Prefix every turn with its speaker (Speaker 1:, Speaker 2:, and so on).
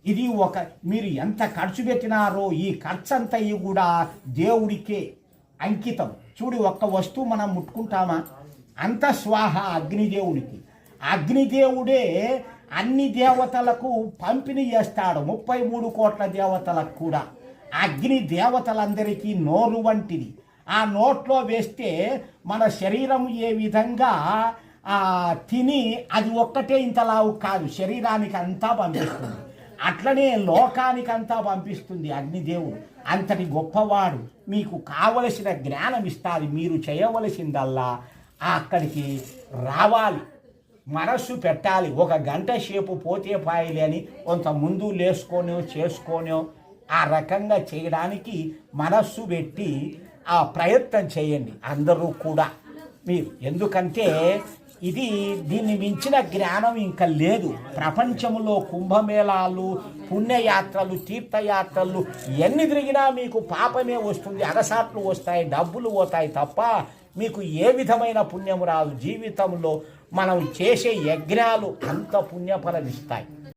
Speaker 1: ఇది మీరు ఎంత ఖర్చు పెట్టినారో ఈ ఖర్చంతా కూడా దేవుడికే అంకితం. చూడు, ఒక్క వస్తువు మనం ముట్టుకుంటామా, అంత స్వాహ అగ్నిదేవుడికి. అగ్నిదేవుడే అన్ని దేవతలకు పంపిణీ చేస్తాడు, 33 కోట్ల దేవతలకు కూడా. అగ్ని దేవతలందరికీ నోరు వంటిది. ఆ నోట్లో వేస్తే మన శరీరం ఏ విధంగా తిని అది ఒక్కటే ఇంతలావు కాదు, శరీరానికి అంతా పంపిస్తుంది. అట్లనే లోకానికంతా పంపిస్తుంది అగ్నిదేవుడు. అంతటి గొప్పవాడు. మీకు కావలసిన జ్ఞానం ఇస్తారు. మీరు చేయవలసిందల్లా అక్కడికి రావాలి, మనస్సు పెట్టాలి. 1 గంట సేపు పోతే పాయలే అని కొంత ముందు లేసుకొనో చేసుకోనో ఆ రకంగా చేయడానికి మనస్సు పెట్టి ఆ ప్రయత్నం చేయండి అందరూ కూడా మీరు. ఎందుకంటే దీన్ని మించిన జ్ఞానం ఇంకా లేదు. ప్రపంచంలో కుంభమేళాలు, పుణ్యయాత్రలు, తీర్థయాత్రలు ఎన్ని తిరిగినా మీకు పాపమే వస్తుంది, అగసాట్లు వస్తాయి, డబ్బులు పోతాయి తప్ప మీకు ఏ విధమైన పుణ్యము రాదు. జీవితంలో మనం చేసే యజ్ఞాలు అంత పుణ్యఫలం ఇస్తాయి.